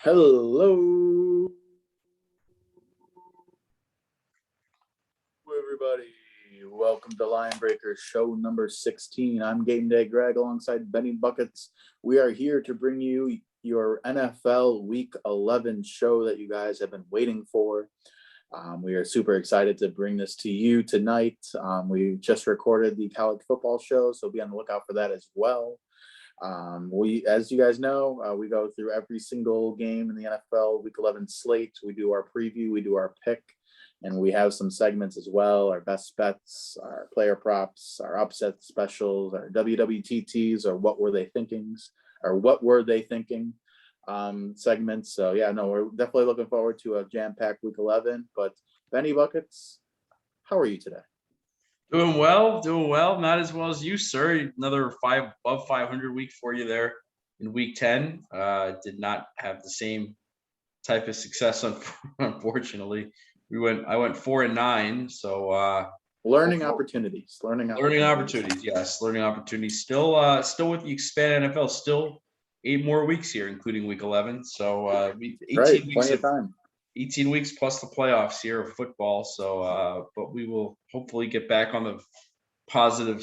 Hello, everybody. Welcome to Lion Breakers show number 16. I'm Game Day Greg alongside Benny Buckets. We are here to bring you your NFL Week 11 show that you guys have been waiting for. We are super excited to bring this to you tonight. We just recorded the college football show, so be on the lookout for that as well. As you guys know, we go through every single game in the NFL Week 11 slate. We do our preview, we do our pick, and we have some segments as well, our best bets, our player props, our upset specials, our WWTTs, or what were they thinking segments. So yeah, no, we're definitely looking forward to a jam-packed Week 11. But Benny Buckets, how are you today? Doing well. Not as well as you, sir. Another above 500 week for you there in Week 10. Did not have the same type of success, unfortunately. I went 4-9. So learning opportunities. Yes, learning opportunities. Still with the expanded NFL. Still 8 more weeks here, including Week 11. So 18 weeks of time. 18 weeks plus the playoffs here of football. So, but we will hopefully get back on the positive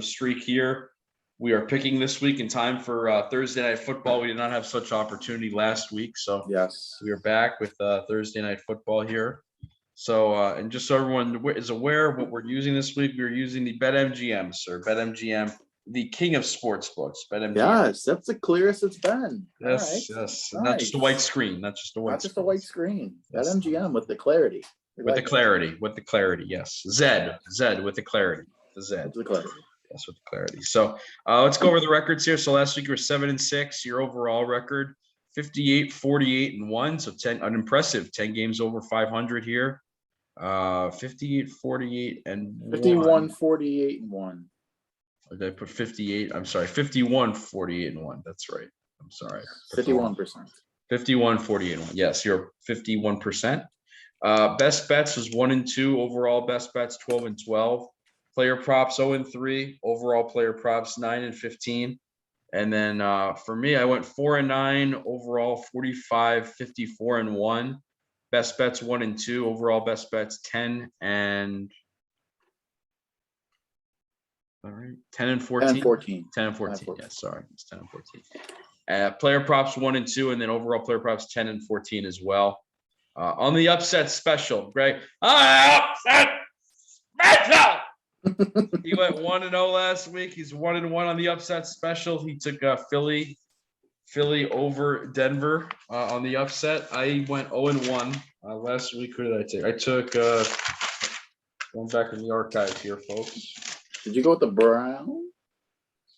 streak here. We are picking this week in time for Thursday Night Football. We did not have such opportunity last week. So yes, we are back with Thursday Night Football here. So, and just so everyone is aware of what we're using this week, we're using the BetMGM, sir. BetMGM, the king of sports books. BetMGM. Yes, that's the clearest it's been. Yes, right. yes. Nice. Not just a white screen. Yes. BetMGM with the clarity. With the clarity. Yes. Zed with the clarity. The Zed. With the clarity. Yes, with the clarity. So let's go over the records here. So last week you were 7-6. Your overall record 58, 48-1. So 10, an impressive 10 games over 500 here. 58, 48, and 51, 48-1. Or did I put 58? I'm sorry, 51, 48-1. That's right. I'm sorry. 51%. 51, 48-1. Yes, you're 51%. Best bets was 1-2. Overall best bets 12-12. Player props 0-3. Overall player props 9-15. And then for me, I went 4-9. Overall 45, 54-1. Best bets 1-2. Overall best bets 10 and. All right, 10-14. 10-14. Yes, sorry, it's 10-14. Player props 1-2, and then overall player props 10-14 as well. On the upset special, Greg. Upset special. He went 1-0 last week. He's 1-1 on the upset special. He took Philly over Denver on the upset. I went 0-1 last week. Who did I take? I took going back in the archives here, folks. Did you go with the Browns?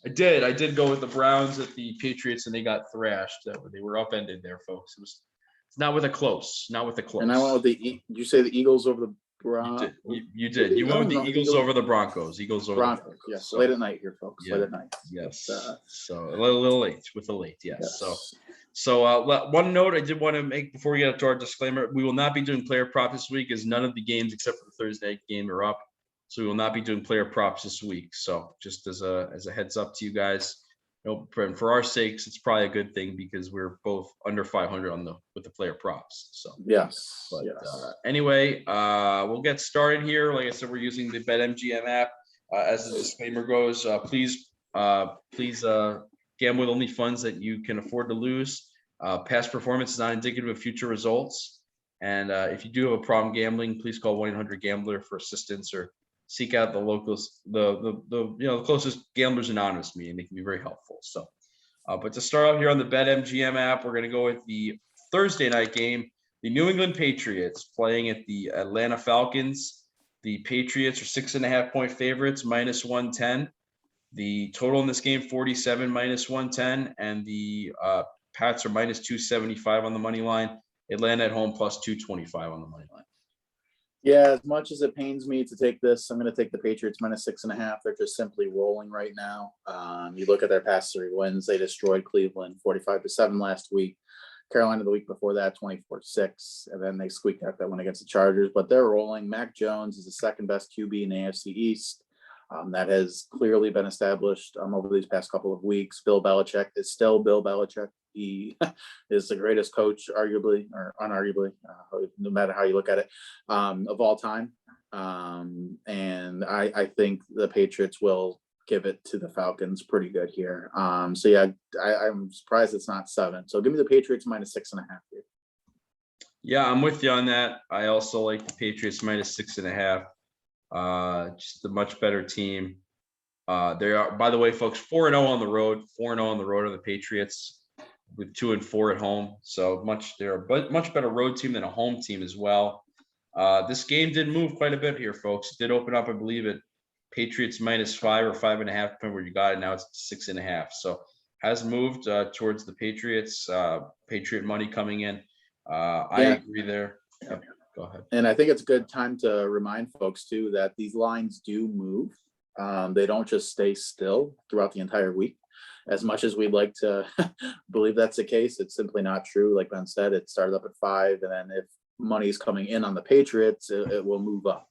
I did go with the Browns at the Patriots, and they got thrashed. They were upended there, folks. It's not with a close. And I went with did you say the Eagles over the Browns? You did. You went with the Eagles over the Broncos. Eagles over the Broncos. Yes. So, late at night here, folks. Yeah, late at night. Yes. So a little late with the late. Yes. So one note I did want to make before we get to our disclaimer: we will not be doing player prop this week, as none of the games except for the Thursday game are up. So we will not be doing player props this week. So just as a heads up to you guys, for our sakes, it's probably a good thing because we're both under 500 with the player props. So yes. But anyway, we'll get started here. Like I said, we're using the BetMGM app. As the disclaimer goes, please gamble with only funds that you can afford to lose. Past performance is not indicative of future results. And if you do have a problem gambling, please call 1-800-GAMBLER for assistance or seek out the closest Gamblers Anonymous meeting. They can be very helpful. So, but to start out here on the BetMGM app, we're going to go with the Thursday night game. The New England Patriots playing at the Atlanta Falcons. The Patriots are 6.5-point favorites, -110. The total in this game 47, -110, and the Pats are -275 on the money line. Atlanta at home +225 on the money line. Yeah, as much as it pains me to take this, I'm going to take the Patriots -6.5. They're just simply rolling right now. You look at their past 3 wins. They destroyed Cleveland 45-7 last week. Carolina the week before that, 24-6. And then they squeaked out that one against the Chargers. But they're rolling. Mac Jones is the second best QB in the AFC East. That has clearly been established over these past couple of weeks. Bill Belichick is still Bill Belichick. He is the greatest coach, arguably or unarguably, no matter how you look at it, of all time. And I think the Patriots will give it to the Falcons pretty good here. So yeah, I'm surprised it's not 7. So give me the Patriots -6.5 here. Yeah, I'm with you on that. I also like the Patriots -6.5. Just a much better team. They are, by the way, folks, 4-0 on the road. 4-0 on the road are the Patriots, with 2-4 at home. So they're a much better road team than a home team as well. This game did move quite a bit here, folks. It did open up, I believe, at Patriots -5 or 5.5, depending where you got it. Now it's 6.5. So has moved towards the Patriots. Patriot money coming in. I agree there. Yep. Go ahead. And I think it's a good time to remind folks too that these lines do move. They don't just stay still throughout the entire week. As much as we'd like to believe that's the case, it's simply not true. Like Ben said, it started up at 5, and then if money's coming in on the Patriots, it will move up.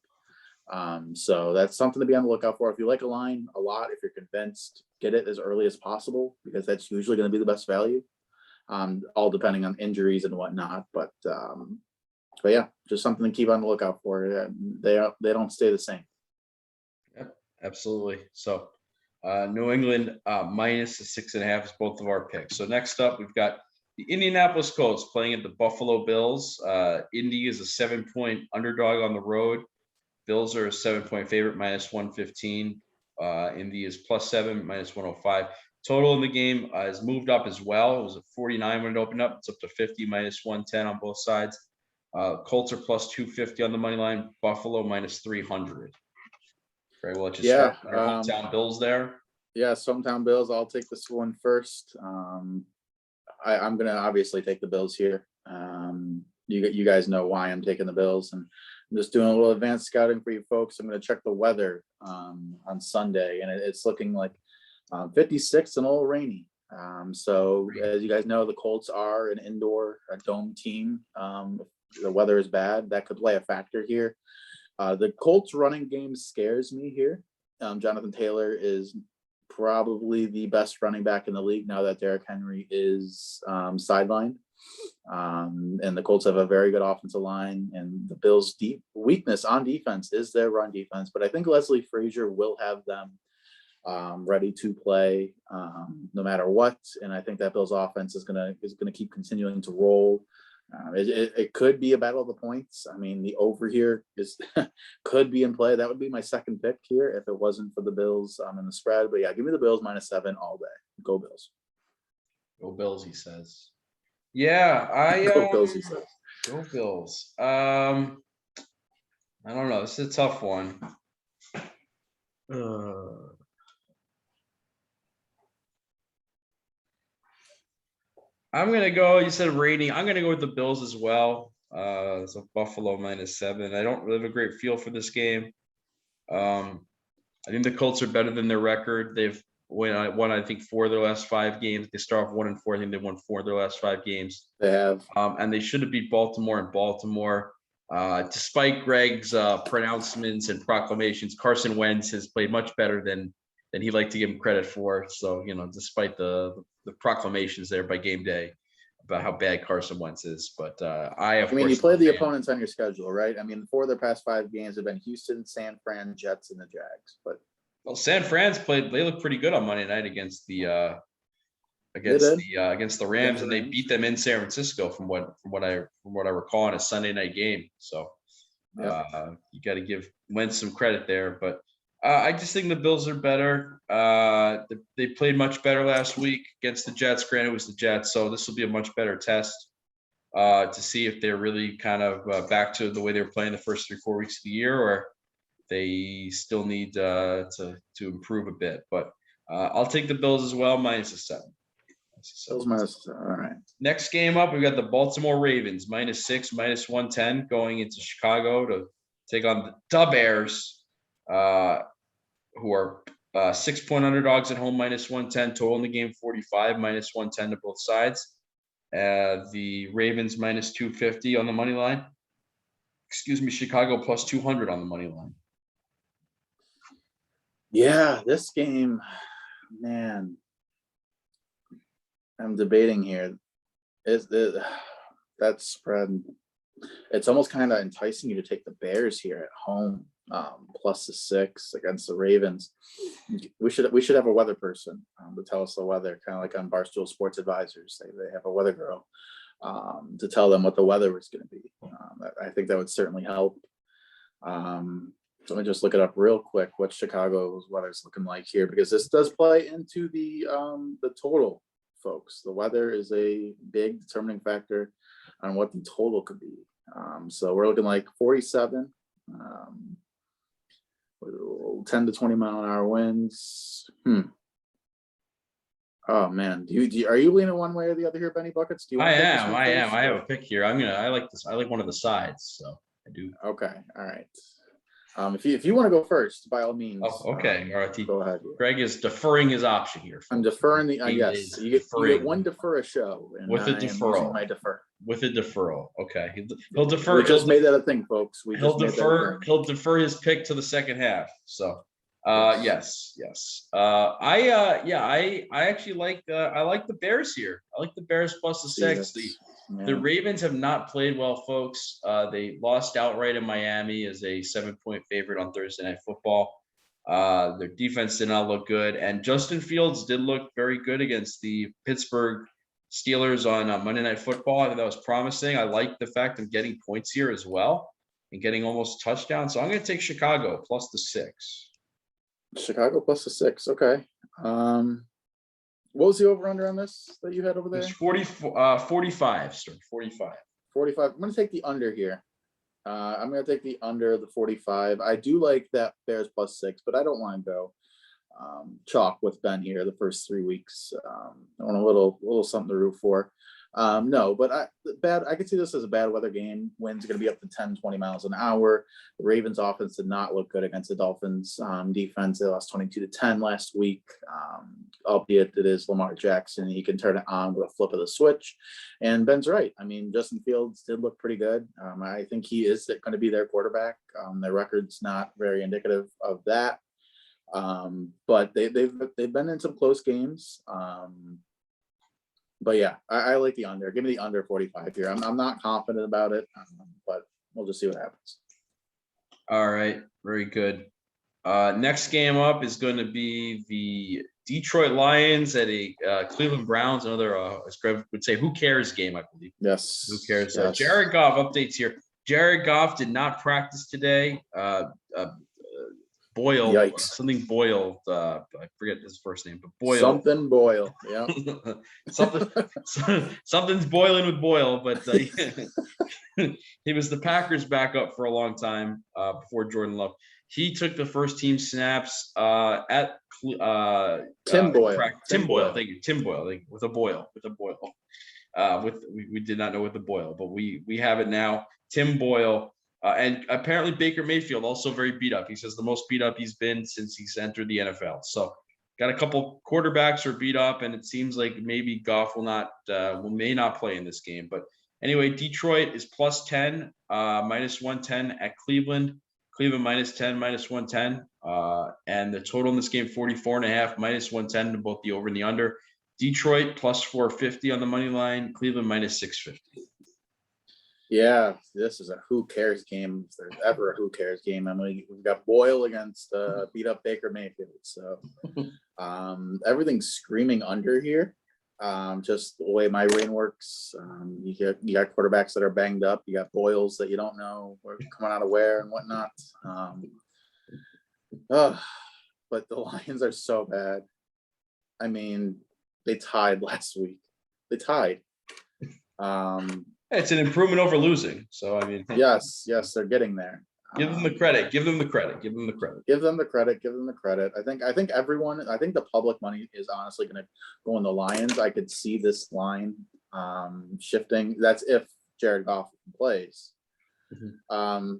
So that's something to be on the lookout for. If you like a line a lot, if you're convinced, get it as early as possible, because that's usually going to be the best value. All depending on injuries and whatnot, but yeah, just something to keep on the lookout for. They don't stay the same. Yep, absolutely. So New England -6.5 is both of our picks. So next up, we've got the Indianapolis Colts playing at the Buffalo Bills. Indy is a 7-point underdog on the road. Bills are a 7-point favorite, -115. Indy is +7, -105. Total in the game has moved up as well. It was at 49 when it opened up. It's up to 50, -110 on both sides. Colts are +250 on the money line. Buffalo -300. Very well. Just start with your hometown Bills there. Yeah, hometown Bills. I'll take this one first. I'm gonna obviously take the Bills here. You guys know why I'm taking the Bills, and I'm just doing a little advanced scouting for you folks. I'm gonna check the weather on Sunday, and it's looking like 56 and a little rainy. So as you guys know, the Colts are an indoor dome team. If the weather is bad, that could play a factor here. The Colts running game scares me here. Jonathan Taylor is probably the best running back in the league now that Derrick Henry is sidelined. And the Colts have a very good offensive line, and the Bills' deep weakness on defense is their run defense. But I think Leslie Frazier will have them ready to play no matter what. And I think that Bills offense is gonna keep continuing to roll. It could be a battle of the points. I mean, the over here is could be in play. That would be my second pick here if it wasn't for the Bills in the spread. But yeah, give me the Bills -7 all day. Go Bills. Go Bills, he says. Yeah, Go Bills, he says. Go Bills. I don't know. This is a tough one. I'm gonna go. You said rating. I'm gonna go with the Bills as well. So Buffalo -7. I don't really have a great feel for this game. I think the Colts are better than their record. They've won I think 4 of their last 5 games. They start off 1-4. I think they won 4 of their last 5 games. They have. And they should have beat Baltimore in Baltimore. Despite Greg's pronouncements and proclamations, Carson Wentz has played much better than he'd like to give him credit for. So, despite the proclamations there by game day about how bad Carson Wentz is. But you play the opponents on your schedule, right? I mean, 4 of their past 5 games have been Houston, San Fran, Jets, and the Jags. But San Fran's played. They look pretty good on Monday night against the Rams, and they beat them in San Francisco from what I recall in a Sunday night game. So you got to give Wentz some credit there. But I just think the Bills are better. They played much better last week against the Jets. Granted, it was the Jets, so this will be a much better test to see if they're really kind of back to the way they were playing the first 3-4 weeks of the year, or they still need to improve a bit. But I'll take the Bills as well, -7. Bills all right. Next game up, we've got the Baltimore Ravens -6, -110 going into Chicago to take on the Bears, who are 6-point underdogs at home, -110. Total in the game 45, -110 to both sides. The Ravens -250 on the money line. Excuse me, Chicago +200 on the money line. Yeah, this game, man, I'm debating here. Is the that spread? It's almost kind of enticing you to take the Bears here at home, plus the 6 against the Ravens. We should have a weather person to tell us the weather, kind of like on Barstool Sports Advisors. They have a weather girl to tell them what the weather is going to be. I think that would certainly help. So let me just look it up real quick what Chicago's weather is looking like here, because this does play into the total, folks. The weather is a big determining factor on what the total could be. So we're looking like 47, 10 to 20 mile an hour winds. Oh man, are you leaning one way or the other here, Benny Buckets? Do you I want to take this am. one I am. first, I have or- a pick here. I like this. I like one of the sides, so I do. Okay, all right. If you want to go first, by all means. Oh, okay. All right. Go ahead. Greg is deferring his option here. I'm folks. deferring the He yes. is You get deferring one defer a show, and with a I am using deferral. my defer. with a deferral. Okay, he'll defer. We just made that a thing, folks. We He'll just made that a defer. thing. He'll defer his pick to the second half. So, yes. I actually like. I like the Bears here. I like the Bears plus the 6. The Ravens have not played well, folks. They lost outright in Miami as a 7-point favorite on Thursday Night Football. Their defense did not look good, and Justin Fields did look very good against the Pittsburgh Steelers on Monday Night Football. I thought that was promising. I like the fact of getting points here as well and getting almost touchdowns. So I'm going to take Chicago plus the 6. Chicago plus the 6. Okay. What was the over under on this that you had over there? It's 45, sir. 45. 45. I'm going to take the under here. I'm going to take the under the 45. I do like that Bears plus 6, but I don't want to go chalk with Ben here the first 3 weeks. I want a little something to root for. No, but I could see this as a bad weather game. Winds are going to be up to 10, 20 miles an hour. The Ravens offense did not look good against the Dolphins defense. They lost 22-10 last week. Albeit it is Lamar Jackson. He can turn it on with a flip of the switch. And Ben's right. I mean, Justin Fields did look pretty good. I think he is going to be their quarterback. Their record's not very indicative of that. But they've been in some close games. But yeah, I like the under. Give me the under 45 here. I'm not confident about it, but we'll just see what happens. All right, very good. Next game up is going to be the Detroit Lions at a Cleveland Browns. Another, as Greg would say, who cares game, I believe. Yes. Who cares? Yes. Jared Goff updates here. Jared Goff did not practice today. Boyle, Yikes. something Boyle. I forget his first name, but Boyle. Something Boyle. Yeah. Something's boiling with Boyle, but he was the Packers backup for a long time before Jordan Love. He took the first team snaps at Tim Boyle. Tim Boyle. Thank you, Tim Boyle. With a Boyle. We did not know with the Boyle, but we have it now. Tim Boyle. And apparently Baker Mayfield also very beat up. He says the most beat up he's been since he's entered the NFL. So got a couple quarterbacks are beat up, and it seems like maybe Goff may not play in this game. But anyway, Detroit is plus 10, minus 110 at Cleveland. Cleveland minus 10, minus 110. And the total in this game, 44.5, minus 110 to both the over and the under. Detroit plus 450 on the money line. Cleveland minus 650. Yeah, this is a who cares game. If there's ever a who cares game, I mean, we've got Boyle against beat up Baker Mayfield. So everything's screaming under here. Just the way my brain works. You got quarterbacks that are banged up. You got Boyles that you don't know where coming out of where and whatnot. But the Lions are so bad. I mean, they tied last week. They tied. It's an improvement over losing. So, I mean, yes, they're getting there. Give them the credit. Give them the credit. Give them the credit. I think the public money is honestly going to go on the Lions. I could see this line shifting. That's if Jared Goff plays. Mm-hmm.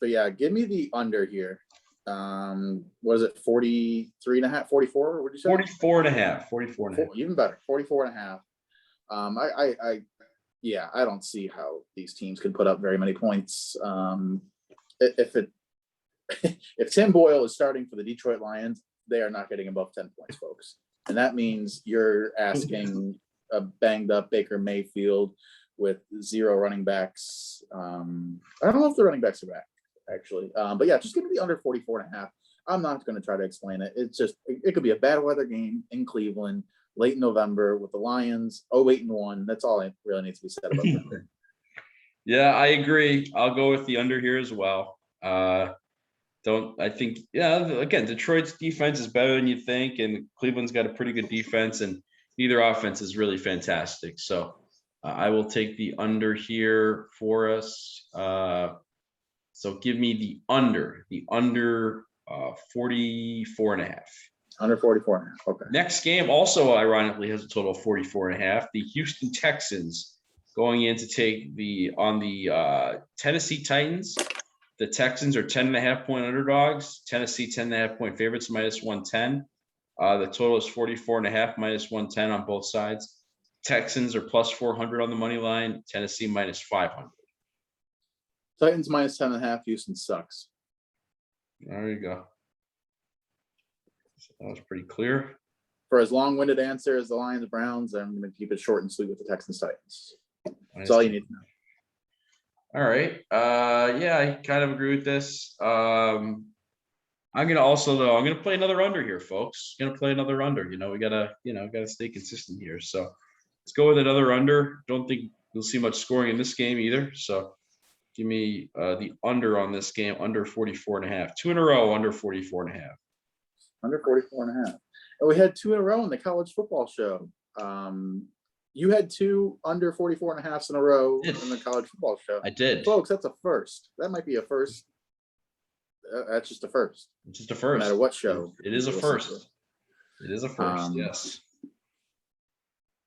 But yeah, give me the under here. Was it 43.5, 44? What did you say? 44.5. Even better, 44.5. I don't see how these teams could put up very many points. If Tim Boyle is starting for the Detroit Lions, they are not getting above 10 points, folks. And that means you're asking a banged up Baker Mayfield with 0 running backs. I don't know if the running backs are back, actually. But yeah, just give me the under 44.5. I'm not going to try to explain it. It's just, it could be a bad weather game in Cleveland, late November with the Lions, 8-1. That's all I really needs to be said about that. Yeah, I agree. I'll go with the under here as well. Again, Detroit's defense is better than you think, and Cleveland's got a pretty good defense, and neither offense is really fantastic. So I will take the under here for us. So give me the under 44.5. Under 44.5. Okay. Next game also ironically has a total of 44.5. The Houston Texans going in to take the Tennessee Titans. The Texans are 10.5 point underdogs. Tennessee 10.5 point favorites, -110. The total is 44.5, -110 on both sides. Texans are +400 on the money line. Tennessee -500. Titans -10.5. Houston sucks. There you go. So that was pretty clear. For as long-winded answer as the Lions Browns, I'm going to keep it short and sweet with the Texans Titans. That's all you need to know. All right. Yeah, I kind of agree with this. I'm gonna play another under here, folks. Gonna play another under. We gotta stay consistent here. So let's go with another under. Don't think you'll see much scoring in this game either. So give me the under on this game, under 44.5. 2 in a row, under 44.5. Under 44.5. And we had 2 in a row in the college football show. You had 2 under 44.5s in a row in the college football show. I did. Folks, that's a first. That might be a first. That's just a first. It's just a first. No matter what show. It is a first. It is a first, yes.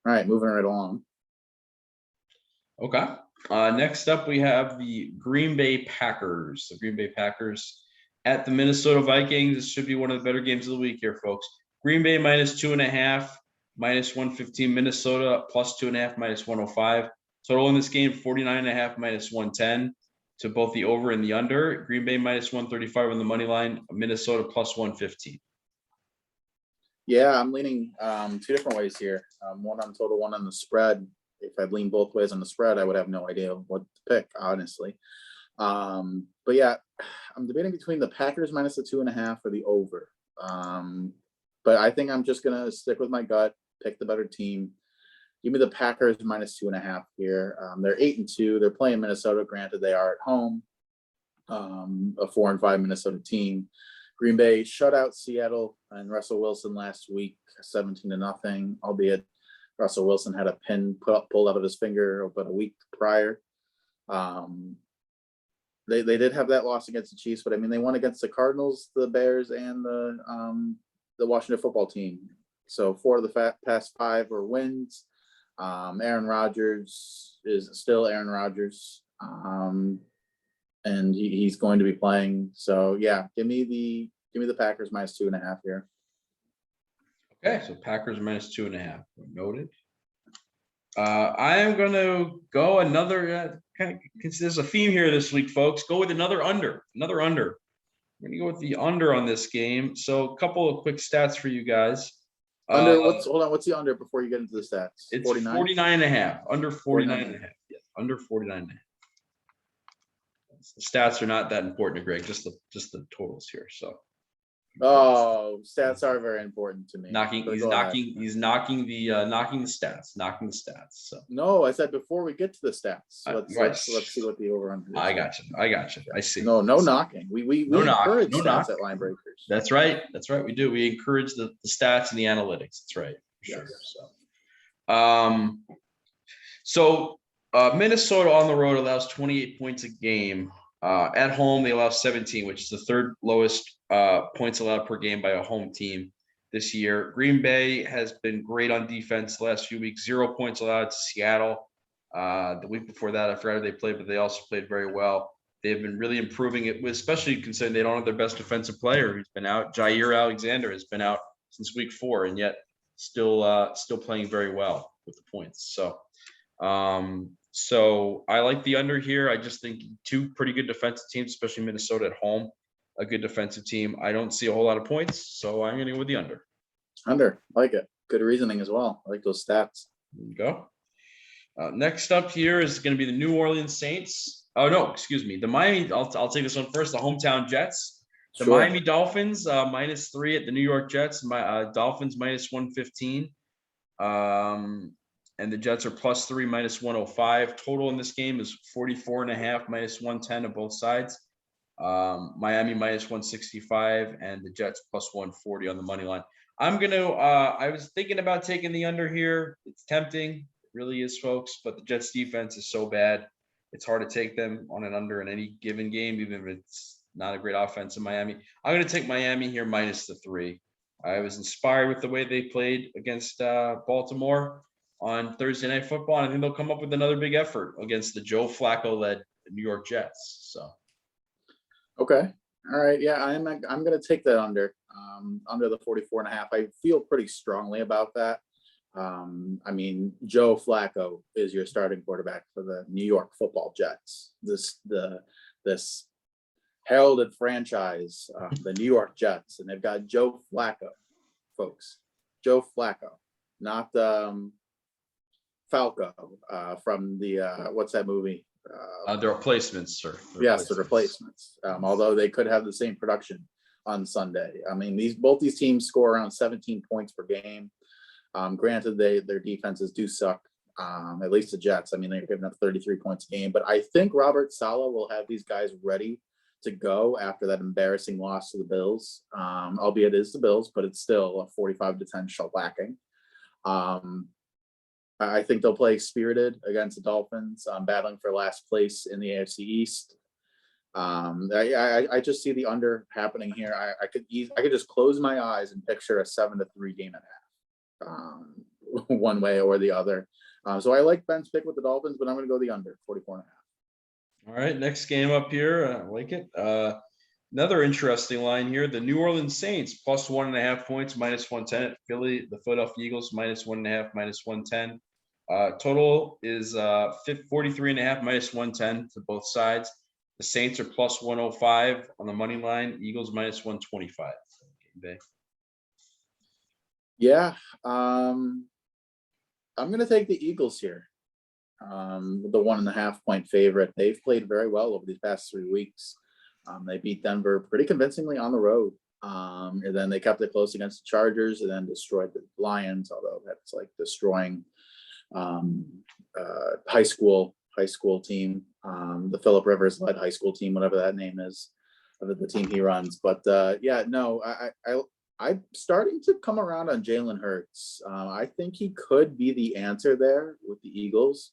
All right, moving right along. Okay. Next up, we have the Green Bay Packers. The Green Bay Packers at the Minnesota Vikings. This should be one of the better games of the week here, folks. Green Bay -2.5, -115. Minnesota +2.5, -105. Total in this game 49.5, -110 to both the over and the under. Green Bay -135 on the money line. Minnesota +115. Yeah, I'm leaning 2 different ways here. One on total, one on the spread. If I'd lean both ways on the spread, I would have no idea what to pick, honestly. But yeah, I'm debating between the Packers -2.5 or the over. But I think I'm just gonna stick with my gut, pick the better team. Give me the Packers -2.5 here. They're 8-2. They're playing Minnesota. Granted, they are at home. A 4-5 Minnesota team. Green Bay shut out Seattle and Russell Wilson last week, 17-0. Albeit Russell Wilson had a pin pulled out of his finger about a week prior. They did have that loss against the Chiefs, but I mean they won against the Cardinals, the Bears, and the Washington football team. So 4 of the past 5 were wins. Aaron Rodgers is still Aaron Rodgers, and he's going to be playing. So yeah, give me the Packers -2.5 here. Okay, so Packers -2.5. Noted. I am going to go another. There's a theme here this week, folks. Go with another under. Another under. I'm going to go with the under on this game. So a couple of quick stats for you guys. Hold on, what's the under before you get into the stats? It's 49.5. Under 49.5. Yes, under 49.5. The stats are not that important to Greg, just the totals here. So stats are very important to me. He's knocking the stats. So no, I said before we get to the stats. Let's see what the over under is. I got you. I see. No knocking. We encourage stats at Line Breakers. That's right. We do. We encourage the stats and the analytics. That's right. Sure. Yes. So Minnesota on the road allows 28 points a game. At home, they allow 17, which is the 3rd lowest points allowed per game by a home team this year. Green Bay has been great on defense the last few weeks. 0 points allowed to Seattle. The week before that, I forgot who they played, but they also played very well. They've been really improving it, especially considering they don't have their best defensive player who's been out. Jair Alexander has been out since week 4, and yet still playing very well with the points. So I like the under here. I just think 2 pretty good defensive teams, especially Minnesota at home. a good defensive team. I don't see a whole lot of points, so I'm going to go with the under. Under, like it. Good reasoning as well. I like those stats. There you go. Next up here is going to be the New Orleans Saints. Oh no, excuse me. The Miami. I'll take this one first. The hometown Jets. The Sure. Miami Dolphins -3 at the New York Jets. Dolphins -115. And the Jets are +3 -105. Total in this game is 44.5 -110 on both sides. Miami -165 and the Jets +140 on the money line. I was thinking about taking the under here. It's tempting, it really is, folks, but the Jets defense is so bad. It's hard to take them on an under in any given game, even if it's not a great offense in Miami. I'm going to take Miami here -3. I was inspired with the way they played against Baltimore on Thursday Night Football, and I think they'll come up with another big effort against the Joe Flacco-led New York Jets. So, Okay. All right. Yeah, I'm going to take that under the 44.5. I feel pretty strongly about that. I mean, Joe Flacco is your starting quarterback for the New York Football Jets. This heralded franchise, the New York Jets, and they've got Joe Flacco, folks. Joe Flacco, not Falco from the what's that movie? the replacements, sir. Yes, the replacements. Although they could have the same production on Sunday. I mean, both these teams score around 17 points per game. Granted, their defenses do suck. At least the Jets. I mean, they're giving up 33 points a game. But I think Robert Saleh will have these guys ready to go after that embarrassing loss to the Bills. Albeit it is the Bills, but it's still a 45-10 shellacking. I think they'll play spirited against the Dolphins, battling for last place in the AFC East. I just see the under happening here. I could just close my eyes and picture a 7-3 game and a half, one way or the other. So I like Ben's pick with the Dolphins, but I'm going to go the under 44.5. All right, next game up here. I like it. Another interesting line here. The New Orleans Saints +1.5 points, -110 at Philly. The Philadelphia Eagles -1.5, -110. Total is 43.5 -110 to both sides. The Saints are +105 on the money line. Eagles -125. Yeah, I'm going to take the Eagles here. The 1.5 point favorite. They've played very well over these past 3 weeks. They beat Denver pretty convincingly on the road. And then they kept it close against the Chargers and then destroyed the Lions, although that's like destroying high school team, the Phillip Rivers led high school team, whatever that name is, of the team he runs. But yeah, no, I'm starting to come around on Jalen Hurts. I think he could be the answer there with the Eagles.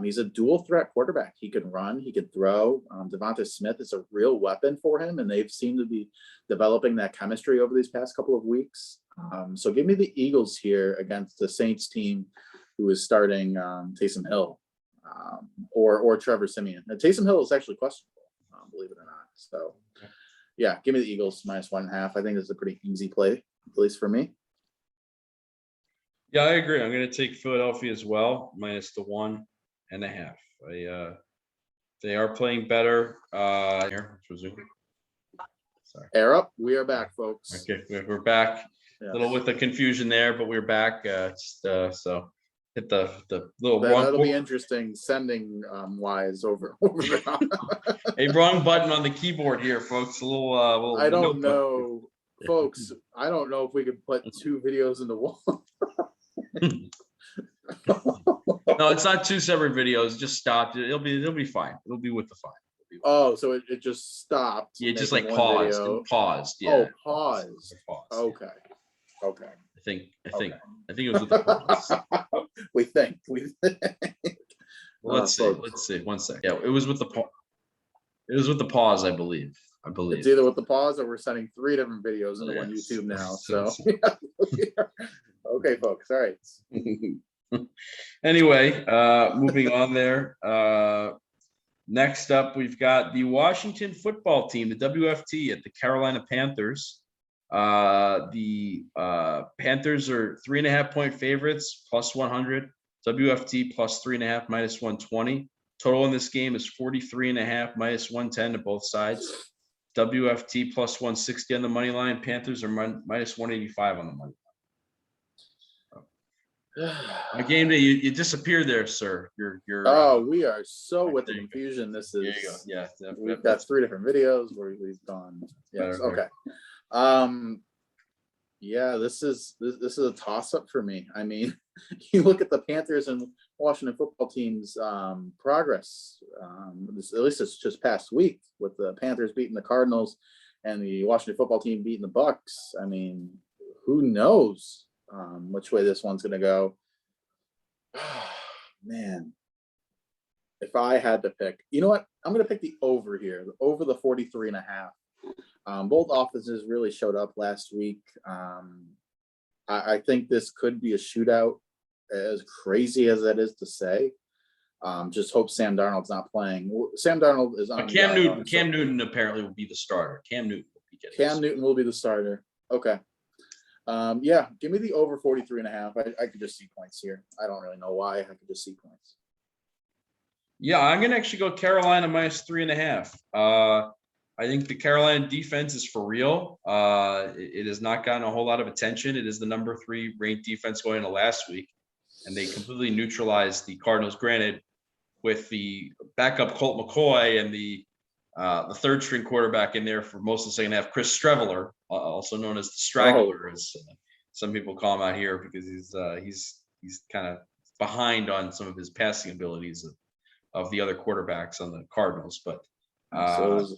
He's a dual threat quarterback. He can run, he can throw. Devonta Smith is a real weapon for him, and they've seemed to be developing that chemistry over these past couple of weeks. So give me the Eagles here against the Saints team, who is starting Taysom Hill or Trevor Siemian. Now, Taysom Hill is actually questionable, believe it or not. So yeah, give me the Eagles -1.5. I think this is a pretty easy play, at least for me. Yeah, I agree. I'm going to take Philadelphia as well, -1.5. They are playing better. Here, sorry. Air up. We are back, folks. Okay, we're back. Yeah. A little with the confusion there, but we're back. So hit the little That'll be interesting sending wise over a wrong button on the keyboard here, folks. A little I don't know, folks. I don't know if we could put 2 videos in the one. No, it's not 2 separate videos. Just stopped. It'll be fine. It'll be with the fine. Oh, so it just stopped. Yeah, just like paused. It paused. Yeah. Oh, paused. Okay. I think it was with the pause. we think. Well, let's see. 1 sec. Yeah, it was with the pause. It was with the pause, I believe. It's either with the pause or we're sending 3 different videos into one YouTube now. So okay, folks. All right. Anyway, moving on there. Next up, we've got the Washington football team, the WFT, at the Carolina Panthers. The Panthers are 3.5 point favorites, +100. WFT +3.5, -120. Total in this game is 43.5, -110 to both sides. WFT plus 160 on the money line. Panthers are minus 185 on the money line. Game day, you disappeared there, sir. Oh, we are so right, with the there you go. confusion. This There you is go. Yeah, we've got 3 different videos where we've gone. Yes, okay. Yeah, this is a toss up for me. I mean, you look at the Panthers and Washington football team's progress. At least it's just past week with the Panthers beating the Cardinals and the Washington football team beating the Bucks. I mean, who knows which way this one's going to go? Man, if I had to pick, you know what? I'm going to pick the over here, over the 43.5. Both offenses really showed up last week. I think this could be a shootout, as crazy as that is to say. Just hope Sam Darnold's not playing. Sam Darnold is on Cam Newton. Cam Newton apparently will be the starter. Cam Newton will be the starter. Okay. Yeah, give me the over 43.5. I could just see points here. I don't really know why. I could just see points. Yeah, I'm gonna actually go Carolina minus 3.5. I think the Carolina defense is for real. It has not gotten a whole lot of attention. It is the number 3 ranked defense going into last week, and they completely neutralized the Cardinals. Granted, with the backup Colt McCoy and the third string quarterback in there for most of the second half, Chris Streveler, also known as the Straggler, as some people call him out here, because he's kind of behind on some of his passing abilities of the other quarterbacks on the Cardinals, but. Yes,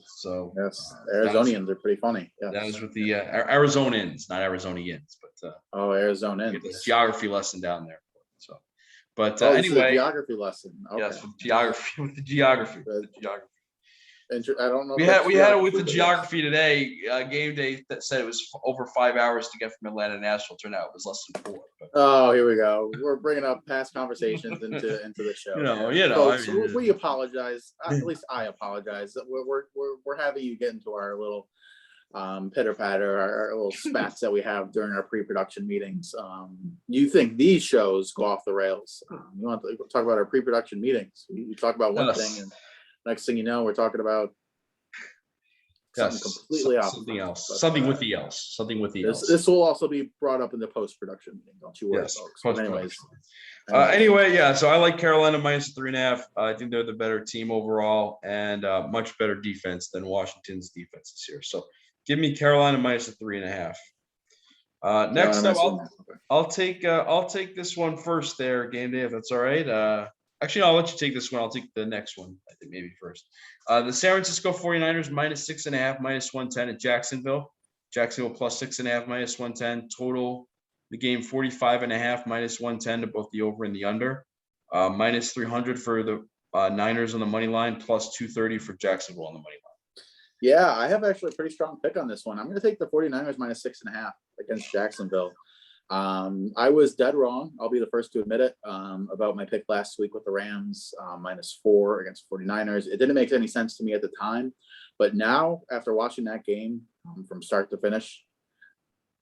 Arizonians are pretty funny. Yeah, that was with the Arizonans, not Arizonians, but Arizonans. Get the geography lesson down there. So, but anyway, geography lesson. Okay. Yes, with the geography. I don't know. We had it with the geography today. Game day that said it was over 5 hours to get from Atlanta to Nashville. Turned out it was less than 4. But. Oh, here we go. We're bringing up past conversations into the show. Folks, I mean, we apologize. At least I apologize. We're having you get into our little pitter patter, our little spats that we have during our pre-production meetings. You think these shows go off the rails? You want to talk about our pre-production meetings? We talk about one thing and. Next thing you know, we're talking about something completely opposite. Something with the else. This will also be brought up in the post-production meeting. Don't you worry, folks. But anyways. So I like Carolina minus 3.5. I think they're the better team overall and much better defense than Washington's defense this year. So give me Carolina minus 3.5. Next up, I'll take this one first there, game day, if that's all right. Actually, I'll let you take this one. I'll take the next one, I think maybe first. The San Francisco 49ers minus 6.5, minus 110 at Jacksonville. Jacksonville plus 6.5, minus 110. Total, the game 45.5, minus 110 to both the over and the under. Minus 300 for the Niners on the money line, plus 230 for Jacksonville on the money line. Yeah, I have actually a pretty strong pick on this one. I'm going to take the 49ers minus 6.5 against Jacksonville. I was dead wrong. I'll be the first to admit it about my pick last week with the Rams minus 4 against 49ers. It didn't make any sense to me at the time, but now after watching that game from start to finish,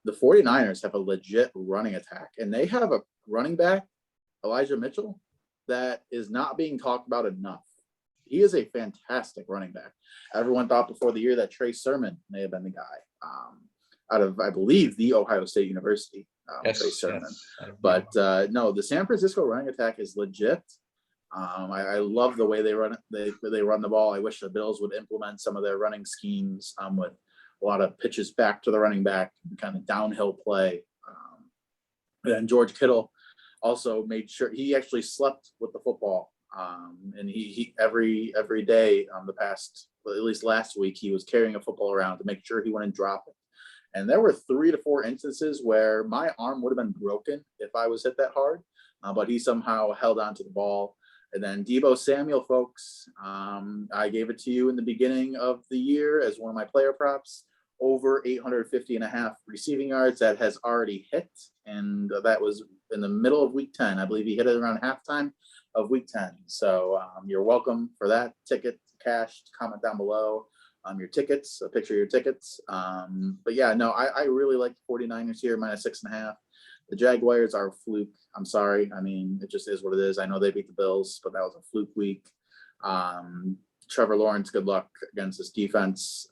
the 49ers have a legit running attack, and they have a running back, Elijah Mitchell, that is not being talked about enough. He is a fantastic running back. Everyone thought before the year that Trey Sermon may have been the guy out of, I believe, the Ohio State University. Trey Sermon. But no, the San Francisco running attack is legit. I love the way they run it. They run the ball. I wish the Bills would implement some of their running schemes with a lot of pitches back to the running back, kind of downhill play. And George Kittle also made sure he actually slept with the football. And he every day on the past, well, at least last week, he was carrying a football around to make sure he wouldn't drop it. And there were 3 to 4 instances where my arm would have been broken if I was hit that hard, but he somehow held on to the ball. And then Deebo Samuel, folks, I gave it to you in the beginning of the year as one of my player props, over 850.5 receiving yards. That has already hit, and that was in the middle of week 10. I believe he hit it around halftime of week 10. So you're welcome for that ticket, cash. Comment down below. Your tickets, a picture of your tickets. But yeah, no, I really like the 49ers here, minus 6.5. The Jaguars are a fluke. I'm sorry. I mean, it just is what it is. I know they beat the Bills, but that was a fluke week. Trevor Lawrence, good luck against this defense.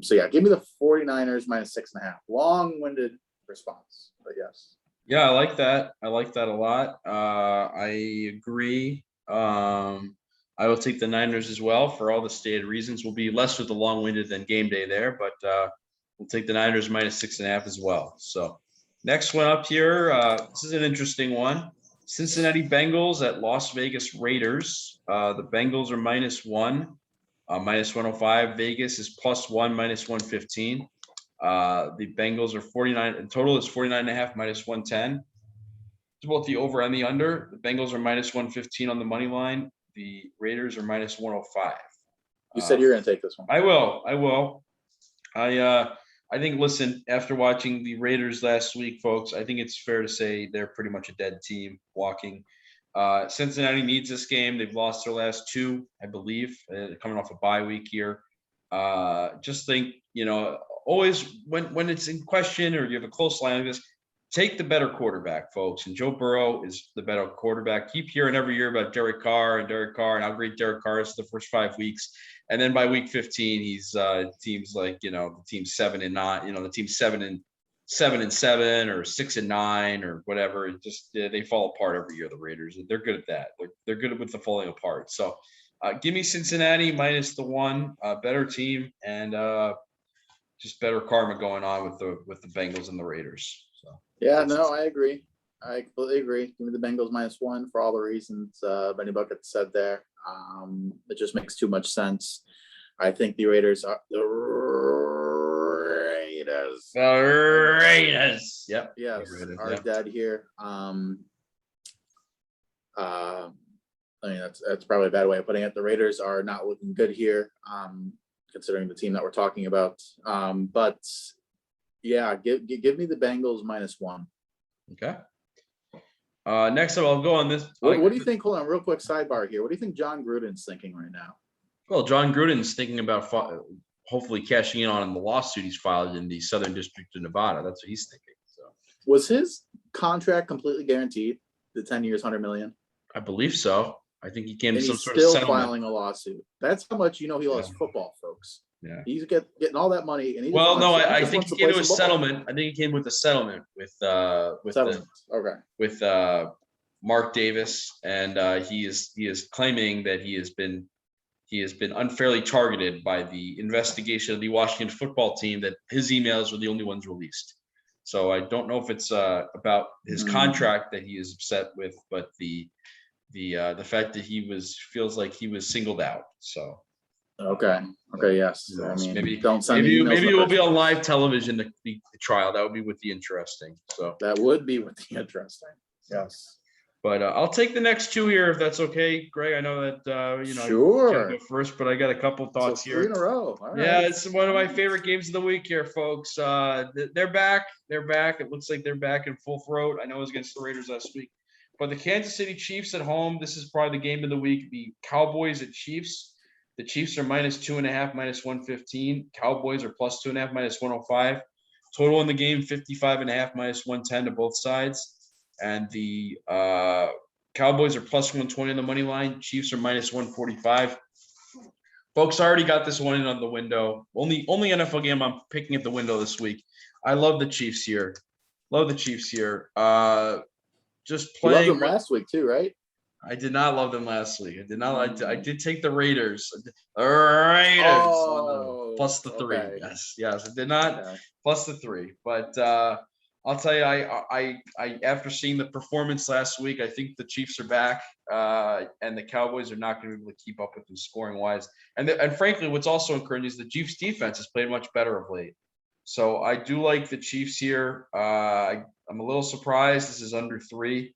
So yeah, give me the 49ers minus 6.5. Long-winded response, but yes. Yeah, I like that. I like that a lot. I agree. I will take the Niners as well for all the stated reasons. We'll be less with the long-winded than game day there, but we'll take the Niners minus 6.5 as well. So next one up here, this is an interesting one. Cincinnati Bengals at Las Vegas Raiders. The Bengals are -1, minus 105. Vegas is +1, minus 115. The Bengals are 49. In total is 49.5, minus 110. It's both the over and the under. The Bengals are minus 115 on the money line. The Raiders are minus 105. You said you're going to take this one. I will. I think, listen, after watching the Raiders last week, folks, I think it's fair to say they're pretty much a dead team walking. Cincinnati needs this game. They've lost their last two, I believe, coming off a bye week here. Just think, always when it's in question or you have a close line like this, take the better quarterback, folks. And Joe Burrow is the better quarterback. Keep hearing every year about Derek Carr and how great Derek Carr is the first 5 weeks. And then by week 15, he's teams like, the team's 7-9, the team's 7-7 or 6-9 or whatever. It just, they fall apart every year, the Raiders. They're good at that. They're good with the falling apart. So give me Cincinnati minus the 1, better team, and just better karma going on with the Bengals and the Raiders. So yeah, no, I agree. I completely agree. Give me the Bengals -1 for all the reasons Benny Bucket said there. It just makes too much sense. I think the Raiders are the Raiders. The Raiders. Yep. Yes, Raiders, are yep. dead here. I mean, that's probably a bad way of putting it. The Raiders are not looking good here, considering the team that we're talking about. But yeah, give me the Bengals -1. Okay. Next up, I'll go on this. What do you think? Hold on, real quick sidebar here. What do you think John Gruden's thinking right now? Well, John Gruden's thinking about hopefully cashing in on the lawsuit he's filed in the Southern District of Nevada. That's what he's thinking. So, was his contract completely guaranteed? The 10 years, $100 million. I believe so. I think he came to And some he's sort of still settlement. filing a lawsuit. That's how much he loves football, folks. Yeah. He's getting all that money, and I think he came to a settlement. I think he came with a settlement with Mark Davis, and he is claiming that he has been unfairly targeted by the investigation of the Washington football team, that his emails were the only ones released. So I don't know if it's about his contract that he is upset with, but the fact that feels like he was singled out. So okay, yes. I mean, maybe don't send maybe it will be on live television, the trial. That would be with the interesting. So that would be with the interesting. Yes. But I'll take the next two here if that's okay, Greg. I know that sure. I go first, but I got a couple thoughts so 3 here. 3 in a row. All yeah, right. it's one of my favorite games of the week here, folks. They're back. It looks like they're back in full throat. I know it was against the Raiders last week, but the Kansas City Chiefs at home. This is probably the game of the week. The Cowboys at Chiefs. The Chiefs are -2.5, -115. Cowboys are +2.5, -105. Total in the game 55.5, -110 to both sides. And the Cowboys are +120 on the money line. Chiefs are -145. Folks, I already got this one in on the window. Only NFL game I'm picking at the window this week. I love the Chiefs here. Just playing. You loved them last week too, right? I did not love them last week. I did take the Raiders. Plus the 3. Okay. Yes. I did not plus the 3. But I'll tell you, I after seeing the performance last week, I think the Chiefs are back, and the Cowboys are not going to be able to keep up with them scoring wise. And frankly, what's also encouraging is the Chiefs defense has played much better of late. So I do like the Chiefs here. I'm a little surprised this is under 3.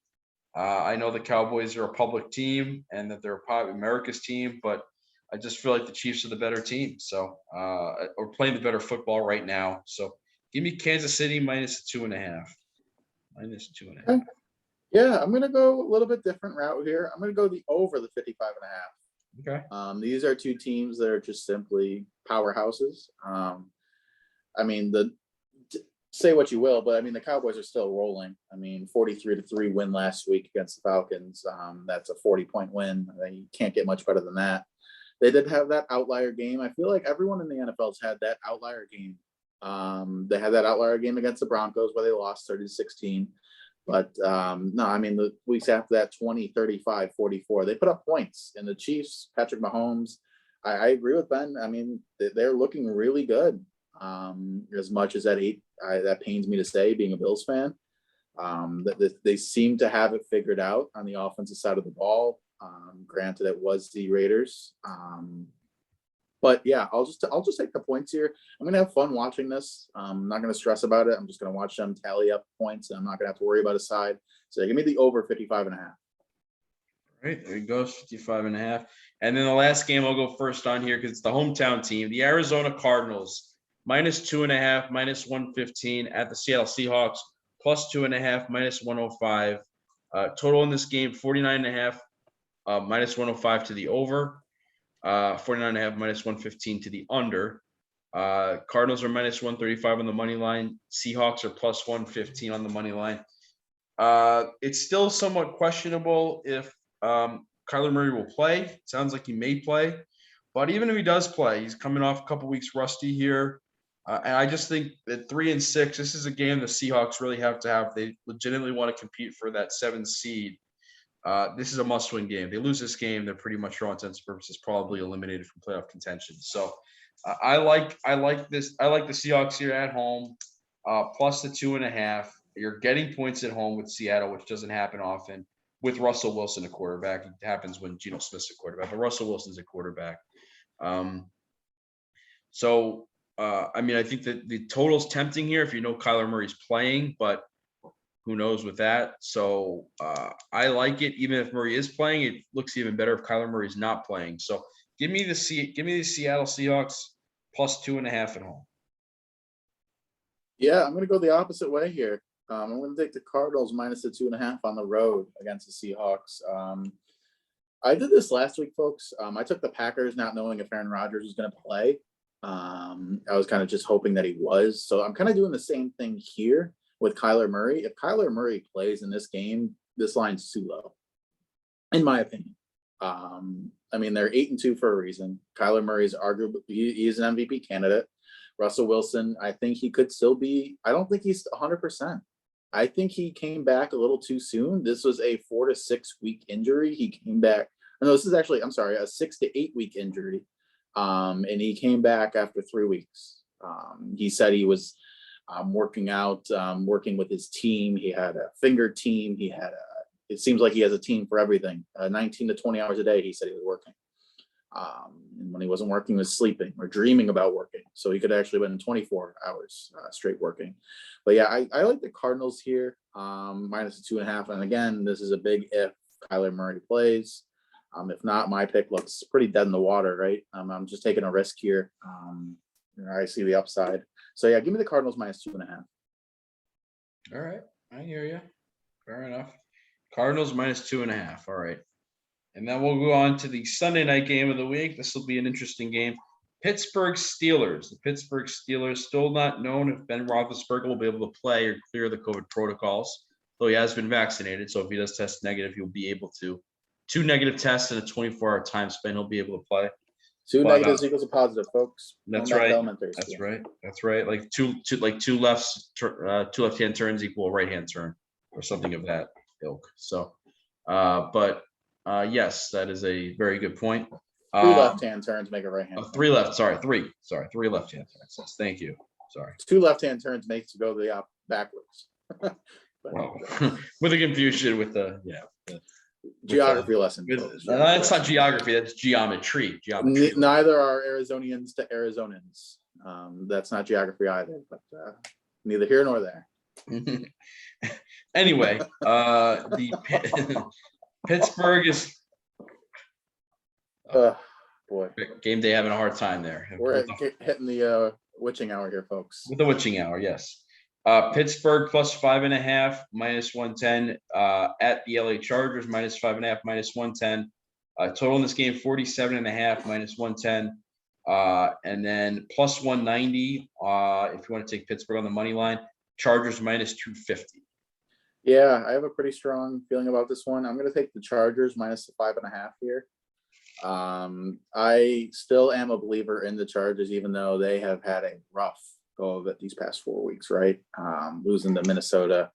I know the Cowboys are a public team and that they're America's team, but I just feel like the Chiefs are the better team. So, or playing the better football right now. So give me Kansas City -2.5. -2.5. Okay. Yeah, I'm going to go a little bit different route here. I'm going to go the over the 55.5. Okay. These are two teams that are just simply powerhouses. I mean, say what you will, but I mean, the Cowboys are still rolling. I mean, 43-3 win last week against the Falcons. That's a 40-point win. You can't get much better than that. They did have that outlier game. I feel like everyone in the NFL's had that outlier game. They had that outlier game against the Broncos where they lost 30-16. But no, I mean, the weeks after that, 20, 35, 44, they put up points. And the Chiefs, Patrick Mahomes, I agree with Ben. I mean, they're looking really good. As much as that pains me to say, being a Bills fan, that they seem to have it figured out on the offensive side of the ball. Granted, it was the Raiders. But yeah, I'll just take the points here. I'm gonna have fun watching this. I'm not gonna stress about it. I'm just gonna watch them tally up points, and I'm not gonna have to worry about a side. So give me the over 55.5. All right, there he goes, 55.5. And then the last game I'll go first on here because it's the hometown team, the Arizona Cardinals, -2.5, -115 at the Seattle Seahawks, +2.5, -105. Total in this game, 49.5, -105 to the over. 49.5, -115 to the under. Cardinals are -135 on the money line. Seahawks are +115 on the money line. It's still somewhat questionable if Kyler Murray will play. Sounds like he may play, but even if he does play, he's coming off a couple weeks rusty here. And I just think that 3-6, this is a game the Seahawks really have to have. They legitimately want to compete for that 7th seed. This is a must-win game. They lose this game, they're pretty much, for all intents and purposes, probably eliminated from playoff contention. So I like this. I like the Seahawks here at home, plus the 2.5. You're getting points at home with Seattle, which doesn't happen often. With Russell Wilson a quarterback, it happens when Geno Smith's a quarterback, but Russell Wilson's a quarterback. I mean, I think that the total's tempting here if you know Kyler Murray's playing, but who knows with that. So I like it. Even if Murray is playing, it looks even better if Kyler Murray's not playing. So give me the Seattle Seahawks +2.5 at home. Yeah, I'm going to go the opposite way here. I'm going to take the Cardinals minus the 2.5 on the road against the Seahawks. I did this last week, folks. I took the Packers not knowing if Aaron Rodgers was going to play. I was kind of just hoping that he was. So I'm kind of doing the same thing here with Kyler Murray. If Kyler Murray plays in this game, this line's too low, in my opinion. I mean, they're 8-2 for a reason. Kyler Murray's arguably he's an MVP candidate. Russell Wilson, I think he could still be. I don't think he's 100%. I think he came back a little too soon. This was a 4 to 6 week injury. He came back. No, this is actually, I'm sorry, a 6 to 8 week injury. And he came back after 3 weeks. He said he was working out, working with his team. He had a finger team. It seems like he has a team for everything. 19 to 20 hours a day, he said he was working. And when he wasn't working, he was sleeping or dreaming about working. So he could actually been 24 hours straight working. But yeah, I like the Cardinals here, minus the 2.5. And again, this is a big if Kyler Murray plays. If not, my pick looks pretty dead in the water, right? I'm just taking a risk here. I see the upside. So yeah, give me the Cardinals minus 2.5. All right, I hear you. Fair enough. Cardinals minus 2.5. All right. And then we'll go on to the Sunday night game of the week. This will be an interesting game. Pittsburgh Steelers. The Pittsburgh Steelers, still not known if Ben Roethlisberger will be able to play or clear the COVID protocols, though he has been vaccinated. So if he does test negative, he'll be able to. 2 negative tests in a 24-hour time span, he'll be able to play. 2 negatives equals a positive, folks. That's right. That's right. Like two left-hand turns equal a right-hand turn, or something of that ilk. So, yes, that is a very good point. 3 left-hand turns make a right-hand. 3 left-hand turns. Yes, thank you. Sorry. 2 left-hand turns makes you go the backwards. Well, with the confusion with the geography lesson. That's not geography. That's geometry. Neither are Arizonians to Arizonans. That's not geography either. But neither here nor there. Anyway, the Pittsburgh is. Boy, game day having a hard time there. We're hitting the witching hour here, folks. With the witching hour, yes. Pittsburgh +5.5, -110 at the LA Chargers, -5.5, -110. Total in this game 47.5, -110. And then +190 if you want to take Pittsburgh on the money line. Chargers -250. Yeah, I have a pretty strong feeling about this one. I'm going to take the Chargers minus the 5.5 here. I still am a believer in the Chargers, even though they have had a rough go of it these past 4 weeks, right? Losing to Minnesota,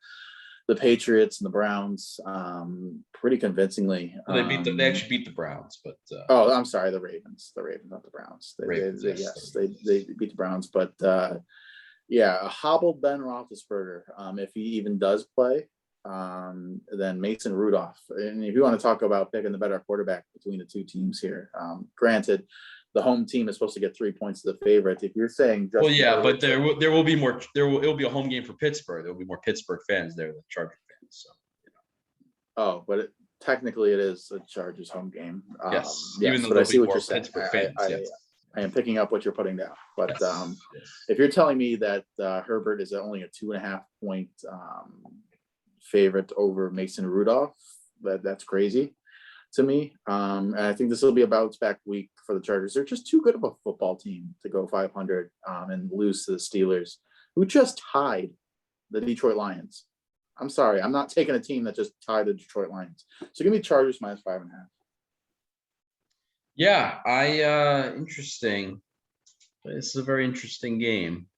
the Patriots, and the Browns, pretty convincingly. Well, they actually beat the Browns, but Oh, I'm sorry, the Ravens, not the Browns. Ravens, yes, Yes, the they beat the Browns, but yeah, a hobbled Ben Roethlisberger, if he even does play, then Mason Rudolph. And if you want to talk about picking the better quarterback between the two teams here, granted, the home team is supposed to get 3 points to the favorite. If you're saying, well, yeah, but there will be more. It'll be a home game for Pittsburgh. There will be more Pittsburgh fans there than Charger fans. So, oh, but technically it is a Chargers home game. yes, Yes, even though but I there'll see be what more you're saying. Pittsburgh fans. Yes. I am picking up what you're putting down, but Yes. if you're telling me that Herbert is only a 2.5 point favorite over Mason Rudolph, that's crazy to me. And I think this will be a bounce back week for the Chargers. They're just too good of a football team to go 500 and lose to the Steelers, who just tied the Detroit Lions. I'm sorry, I'm not taking a team that just tied the Detroit Lions. So give me Chargers -5.5. Yeah, interesting. This is a very interesting game.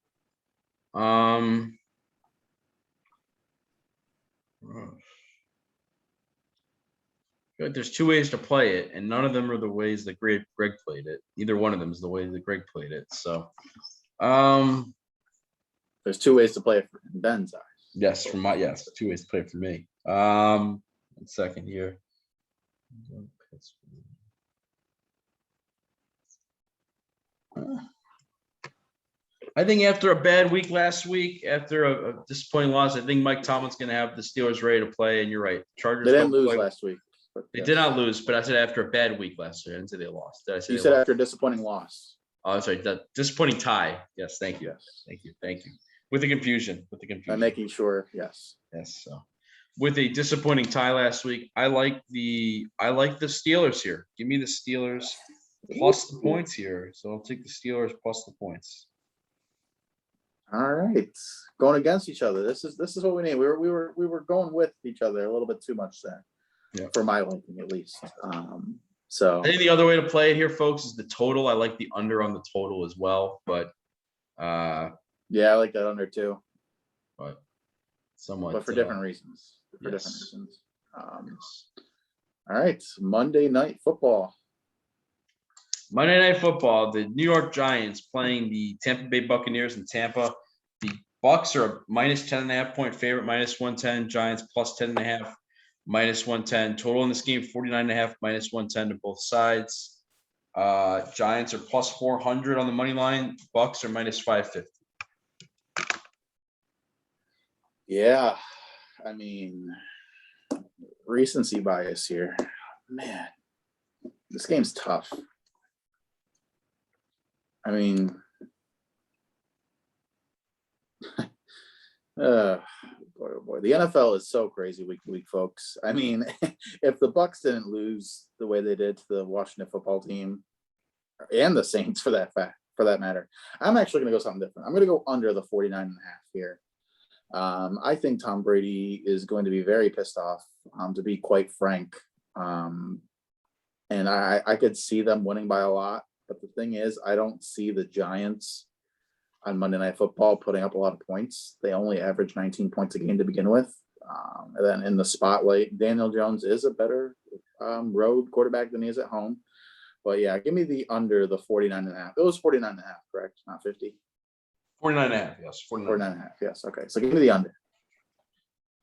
There's two ways to play it, and none of them are the ways that Greg played it. Either one of them is the way that Greg played it. So, there's two ways to play it in Ben's eyes. Yes, two ways to play it for me. 1 second here. I think after a bad week last week, after a disappointing loss, I think Mike Tomlin's going to have the Steelers ready to play. And you're right, Chargers. They didn't lose last week. They did not lose, but I said after a bad week last year. I didn't say they lost. Did I say you said after a disappointing loss? Oh, sorry, the disappointing tie. Yes, thank you. Yes. Thank you. With the confusion. I'm making sure. Yes. So, with a disappointing tie last week, I like the Steelers here. Give me the Steelers plus the points here. So I'll take the Steelers plus the points. All right, going against each other. This is what we need. We were going with each other a little bit too much there, for my liking at least. So I think the other way to play it here, folks, is the total. I like the under on the total as well, but yeah, I like that under too. But somewhat. But for different reasons. All right, Monday Night Football. Monday Night Football, the New York Giants playing the Tampa Bay Buccaneers in Tampa. The Bucs are a -10.5 point favorite, -110. Giants +10.5, -110. Total in this game, 49.5, -110 to both sides. Giants are +400 on the money line. Bucs are -550. Yeah, I mean, recency bias here. Man, this game's tough. I mean, boy, oh boy, the NFL is so crazy week to week, folks. I mean, if the Bucs didn't lose the way they did to the Washington football team and the Saints for that matter, I'm actually going to go something different. I'm going to go under the 49.5 here. I think Tom Brady is going to be very pissed off, to be quite frank. And I could see them winning by a lot. But the thing is, I don't see the Giants on Monday Night Football putting up a lot of points. They only average 19 points a game to begin with. And then in the spotlight, Daniel Jones is a better road quarterback than he is at home. But yeah, give me the under the 49.5. It was 49.5, correct? Not 50. 49.5, yes. 49.5, yes. Okay, so give me the under.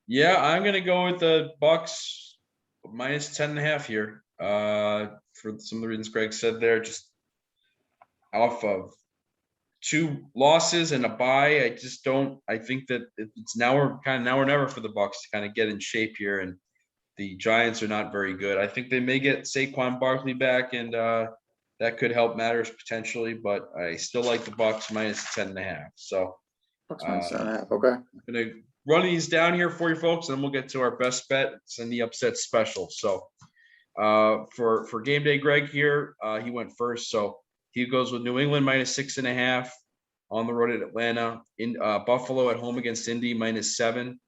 Yeah, I'm going to go with the Bucs -10.5 here. For some of the reasons Greg said there, just off of 2 losses and a bye. I think that it's now or never for the Bucs to kind of get in shape here, and the Giants are not very good. I think they may get Saquon Barkley back, and that could help matters potentially, but I still like the Bucs -10.5. So Bucs -10.5. Okay. I'm gonna run these down here for you folks, and then we'll get to our best bets and the upset special. So for game day, Greg here, he went first, so he goes with New England -6.5 on the road at Atlanta. In Buffalo at home against Indy -7.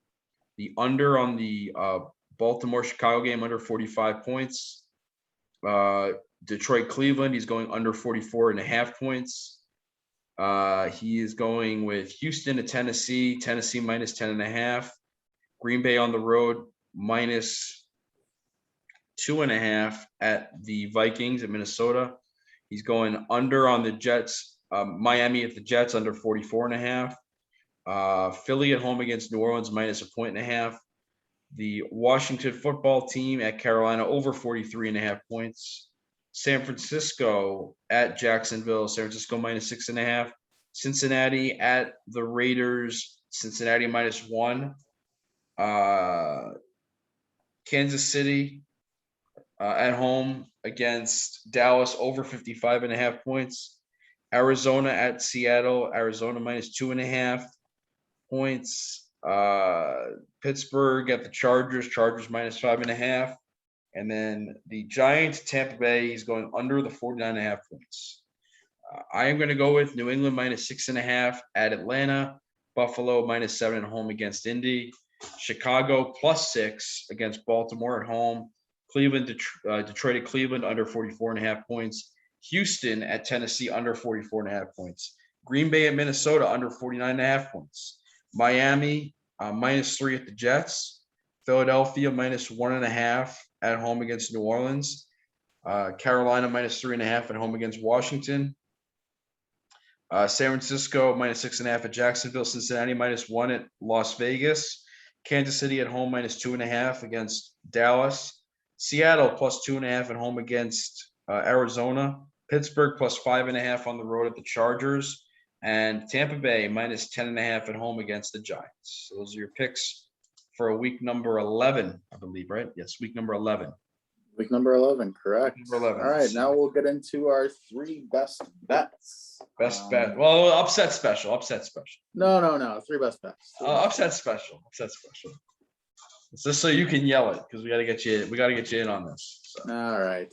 The under on the Baltimore-Chicago game under 45 points. Detroit, Cleveland. He's going under 44.5 points. He is going with Houston to Tennessee, Tennessee minus 10.5. Green Bay on the road minus 2.5 at the Vikings in Minnesota. He's going under on the Jets, Miami at the Jets under 44.5. Philly at home against New Orleans minus 1.5. The Washington football team at Carolina over 43.5 points. San Francisco at Jacksonville, San Francisco minus 6.5. Cincinnati at the Raiders, Cincinnati minus 1. Kansas City at home against Dallas over 55.5 points. Arizona at Seattle, Arizona minus 2.5 points. Pittsburgh at the Chargers, Chargers minus 5.5. And then the Giants, Tampa Bay, he's going under the 49.5 points. I am going to go with New England minus 6.5 at Atlanta, Buffalo minus 7 at home against Indy, Chicago plus 6 against Baltimore at home, Cleveland, Detroit at Cleveland under 44.5 points, Houston at Tennessee under 44.5 points, Green Bay at Minnesota under 49.5 points, Miami minus 3 at the Jets, Philadelphia minus 1.5 at home against New Orleans, Carolina minus 3.5 at home against Washington, San Francisco minus 6.5 at Jacksonville, Cincinnati minus 1 at Las Vegas, Kansas City at home minus 2.5 against Dallas, Seattle plus 2.5 at home against Arizona, Pittsburgh plus 5.5 on the road at the Chargers, and Tampa Bay minus 10.5 at home against the Giants. So those are your picks for a week number 11, I believe, right? Yes, week number 11. Week number 11, correct. Number 11. All right, now we'll get into our 3 best bets. Best bet. Well, upset special. No. 3 best bets. Upset special. It's just so you can yell it because we got to get you in on this. So. All right.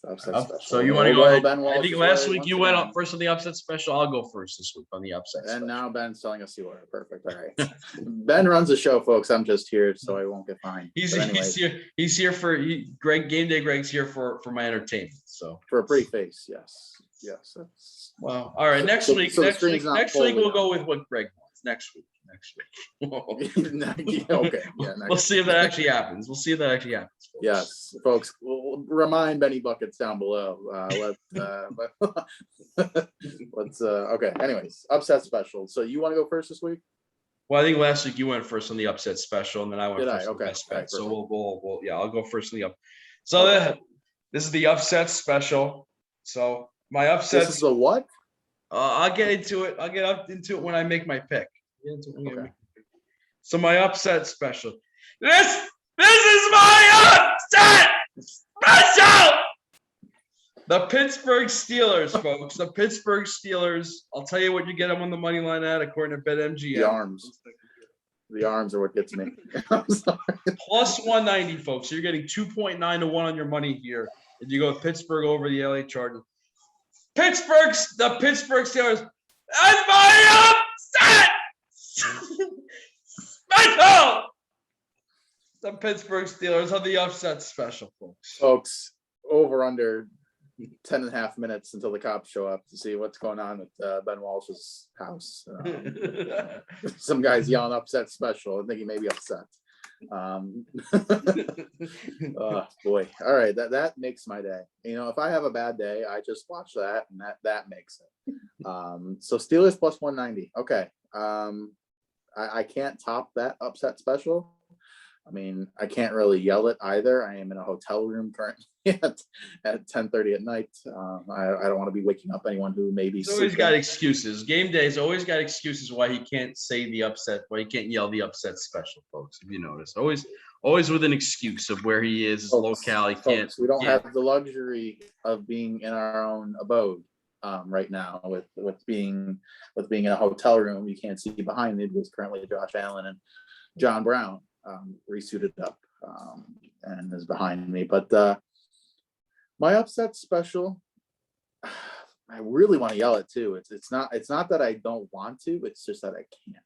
Upset special. So you want to go ahead? Ben I think Walsh's last way week once you went again. up first on the upset special. I'll go first this week on the upset And special. now Ben's telling us you are perfect. All right. Ben runs the show, folks. I'm just here so I won't get fined. He's But he's here for Greg. Game Day Greg's here for my entertainment. So for a pretty face, yes. That's, well, all right. Next So- week, so the next week, screen's not next week fully we'll on. go with what Greg wants. Next week. okay. Yeah. We'll see if that actually happens. Folks. Yes, folks. We'll remind Benny Buckets down below. Let's. Okay. Anyways, upset special. So you want to go first this week? Well, I think last week you went first on the upset special, and then I went Did I? first on the Okay. best All right, bet. So perfect. we'll yeah, I'll go first on the up. So this is the upset special. So my upset. This is the what? I'll get into it. I'll get up into it when I make my pick. Okay. So my upset special. This is my upset special. The Pittsburgh Steelers, folks. The Pittsburgh Steelers. I'll tell you what you get them on the money line at, according to BetMGM. The arms. The arms are what gets me. I'm sorry. Plus 190, folks. So you're getting 2.9 to 1 on your money here. If you go with Pittsburgh over the LA Chargers. The Pittsburgh Steelers. That's my upset special. The Pittsburgh Steelers are the upset special, folks. Folks, over under 10.5 minutes until the cops show up to see what's going on with Ben Walsh's house. Some guys yelling upset special. I think he may be upset. Oh boy. All right. That makes my day. If I have a bad day, I just watch that and that makes it. So Steelers plus 190. Okay. I can't top that upset special. I mean, I can't really yell it either. I am in a hotel room currently at 10:30 at night. I don't want to be waking up anyone who may be He's always sleeping. got excuses. Game Day's always got excuses why he can't say the upset, why he can't yell the upset special, folks. If you notice, always with an excuse of where he is, his locale. He can't. We don't yeah. have the luxury of being in our own abode right now with being in a hotel room. You can't see behind me because currently Josh Allen and John Brown resuited up and is behind me. But my upset special, I really want to yell it too. It's not that I don't want to. It's just that I can't.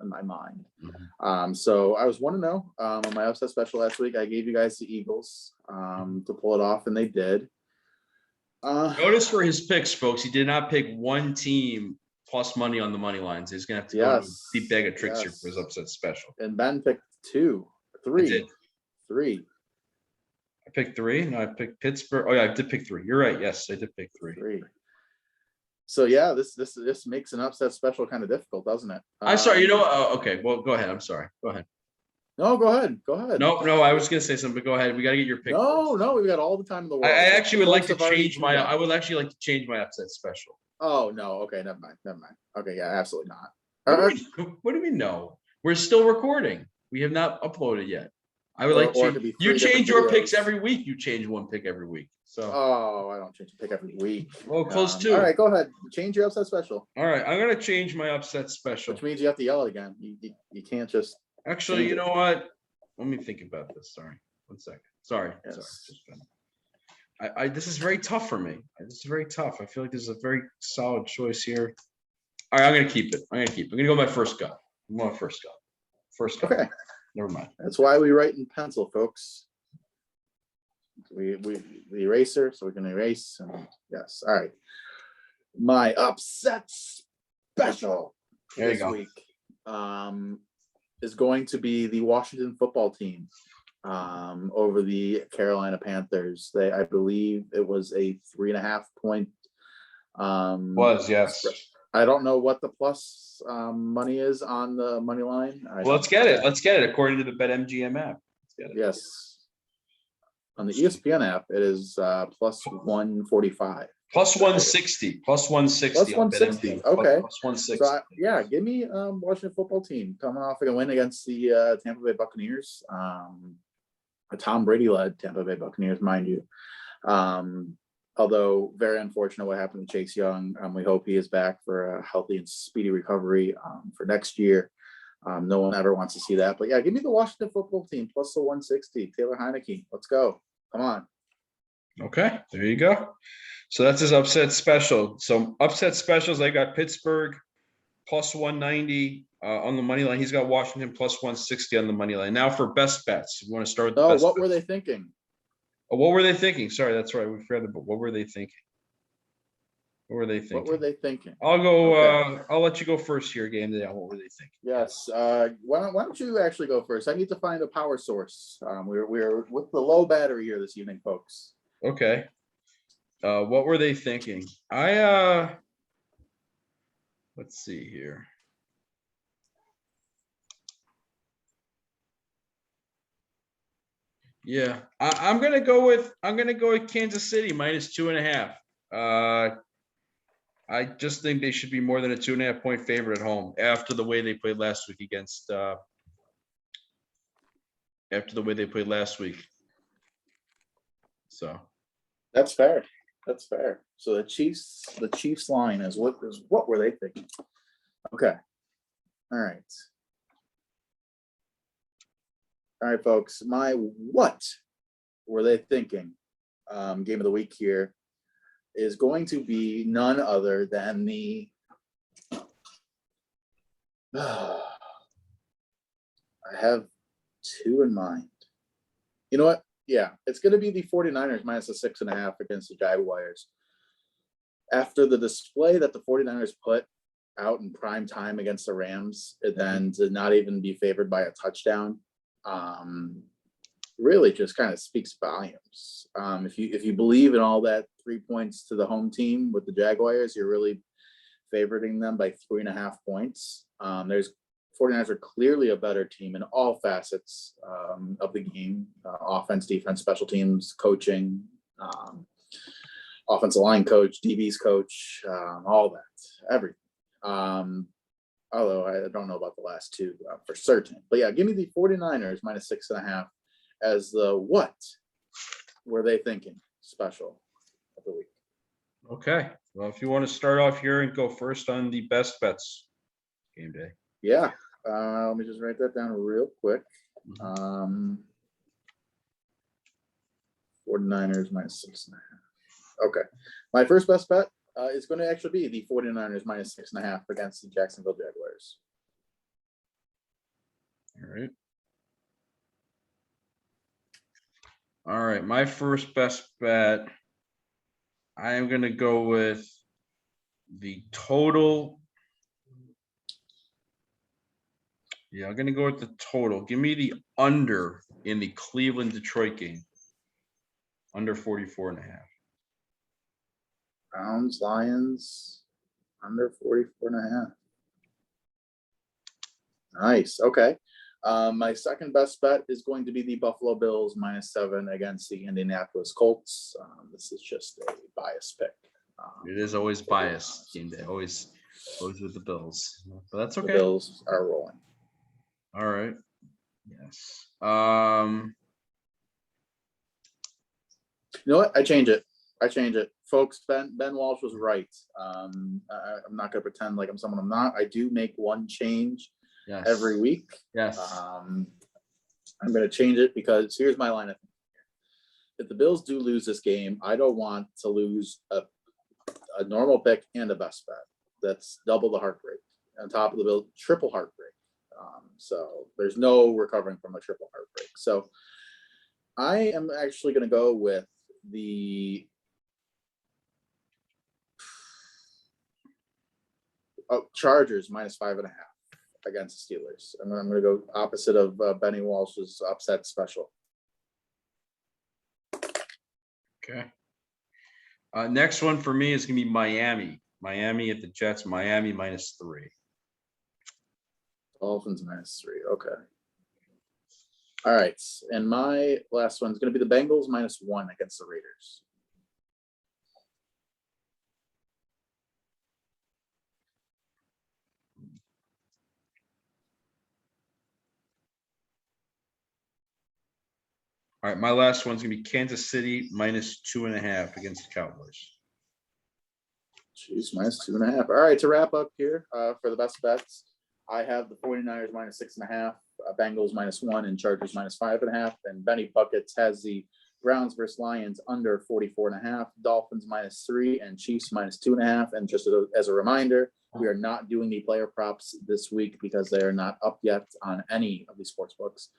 in my mind. Mhm. So I was 1-0 on my upset special last week. I gave you guys the Eagles to pull it off, and they did. Notice for his picks, folks, he did not pick one team plus money on the money lines. He's gonna have to go to a Yes, deep bag of tricks here for his yes. upset special. And Ben picked I did. three. I picked 3. No, I picked Pittsburgh. Oh yeah, I did pick 3. You're right. Yes, I did pick 3. So yeah, this makes an upset special kind of difficult, doesn't it? I'm sorry. You know what? Okay. Well, go ahead. I'm sorry. Go ahead. No, go ahead. Go ahead. No, I was gonna say something, but go ahead. We gotta get your pick. No, first. we've got all the time in the I world. actually would like Folks to have already change my. teed up. I would actually like to change my upset special. Oh no. Okay, never mind. Okay, yeah, absolutely not. What do you mean no? We're still recording. We have not uploaded yet. I would like Or it to. could be You 3 change different your picks videos. every week. You change one pick every week. So. Oh, I don't change a pick every week. Well, close to. All right, go ahead. Change your upset special, All right, I'm gonna change my upset special. which means you have to yell it again. You can't just. Actually, change you it. know what? Let me think about this. Sorry, 1 second. Sorry. Yes. I this is very tough for me. This is very tough. I feel like this is a very solid choice here. All right, I'm gonna keep it. I'm gonna go with my first gut. I'm going first gut. First gut. Okay. Never mind. That's why we write in pencil, folks. We eraser, so we can erase. And yes. All right. My upset special There you this go. week is going to be the Washington football team over the Carolina Panthers. I believe it was a 3.5 point. Yes. I don't know what the plus money is on the money line. Well, let's get it. Let's get it according to the BetMGM app. Let's get it. Yes. On the ESPN app, it is plus 145. Plus 160. Plus 160. Plus 160. Okay. Plus 160. So yeah, give me Washington football team coming off a win against the Tampa Bay Buccaneers. A Tom Brady led Tampa Bay Buccaneers, mind you. Although very unfortunate what happened to Chase Young. We hope he is back for a healthy and speedy recovery for next year. No one ever wants to see that. But yeah, give me the Washington football team plus the 160. Taylor Heineke. Let's go. Come on. Okay, there you go. So that's his upset special. So upset specials, I got Pittsburgh plus 190 on the money line. He's got Washington plus 160 on the money line. Now for best bets. You want to start with the best what bets? were they thinking? Oh, what were they thinking? Sorry, that's right. We forgot about what were they thinking? What were they thinking? What were they thinking? I'll go. Okay. I'll let you go first here, game day. What were they thinking? Yes. Why don't you actually go first? I need to find a power source. We're with the low battery here this evening, folks. Okay. What were they thinking? Let's see here. Yeah, I'm gonna go with Kansas City minus 2.5. I just think they should be more than a 2.5 point favorite at home after the way they played last week against. After the way they played last week. So. That's fair. That's fair. So the Chiefs line is what were they thinking? Okay. All right. All right, folks. My what were they thinking? Game of the week here is going to be none other than the I have two in mind. You know what? Yeah, it's going to be the 49ers minus the 6.5 against the Jaguars. After the display that the 49ers put out in prime time against the Rams, and then to not even be favored by a touchdown, really just kind of speaks volumes. If you believe in all that 3 points to the home team with the Jaguars, you're really favoriting them by 3.5 points. 49ers are clearly a better team in all facets of the game, offense, defense, special teams, coaching, offensive line coach, DB's coach, all that, everything. Although I don't know about the last two for certain. But yeah, give me the 49ers minus 6.5 as the what were they thinking special of the week. Okay. Well, if you want to start off here and go first on the best bets game day. Yeah. Let me just write that down real quick. 49ers minus 6.5. Okay. My first best bet is going to actually be the 49ers minus 6.5 against the Jacksonville Jaguars. All right. All right, my first best bet. I am gonna go with the total. Yeah, I'm gonna go with the total. Give me the under in the Cleveland-Detroit game. Under 44.5. Browns, Lions, under 44.5. Nice. Okay. My second best bet is going to be the Buffalo Bills -7 against the Indianapolis Colts. This is just a bias pick. It is always biased game day, always with the Bills, but that's The okay. Bills are rolling. All right. Yes. You know what? I change it. Folks, Ben Walsh was right. I'm not gonna pretend like I'm someone I'm not. I do make one change Yes. every week. Yes. I'm gonna change it because here's my line of thinking. If the Bills do lose this game, I don't want to lose a normal pick and a best bet. That's double the heartbreak. On top of the bill, triple heartbreak. So there's no recovering from a triple heartbreak. So I am actually going to go with the Chargers -5.5 against the Steelers. I'm going to go opposite of Benny Walsh's upset special. Okay. Next one for me is gonna be Miami. Miami at the Jets. Miami -3. Dolphins -3. Okay. All right. And my last one is going to be the Bengals -1 against the Raiders. All right, my last one's gonna be Kansas City -2.5 against the Cowboys. Jeez, -2.5. All right, to wrap up here for the best bets, I have the 49ers -6.5, Bengals -1, and Chargers -5.5. And Benny Buckets has the Browns versus Lions under 44.5, Dolphins -3, and Chiefs -2.5. And just as a reminder, we are not doing the player props this week because they are not up yet on any of these sports books,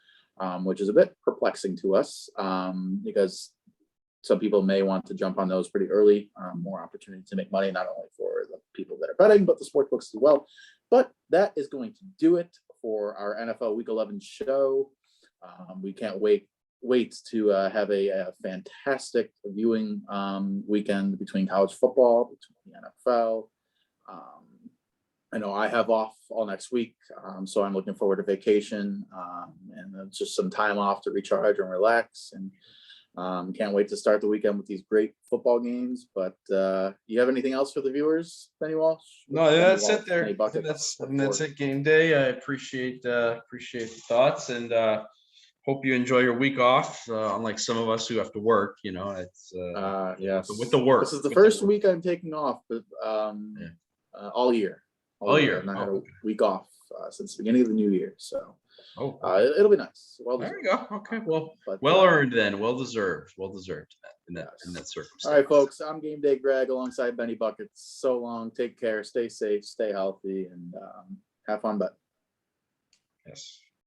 which is a bit perplexing to us because some people may want to jump on those pretty early. More opportunity to make money, not only for the people that are betting, but the sports books as well. But that is going to do it for our NFL Week 11 show. We can't wait to have a fantastic viewing weekend between college football, between the NFL. I know I have off all next week, so I'm looking forward to vacation and just some time off to recharge and relax. And can't wait to start the weekend with these great football games. But you have anything else for the viewers, Benny Walsh? No, that's it there. I think that's it. Game day. I appreciate the thoughts and hope you enjoy your week off. Unlike some of us who have to work, it's yes, with the work. This is the first week I'm taking off, but all year. I've not had a week off since the beginning of the new year. So it'll be nice. Well, there you go. Okay, well earned then. Well deserved in that circumstance. All right, folks. I'm Game Day Greg alongside Benny Buckets. So long. Take care. Stay safe. Stay healthy, and have fun. But yes.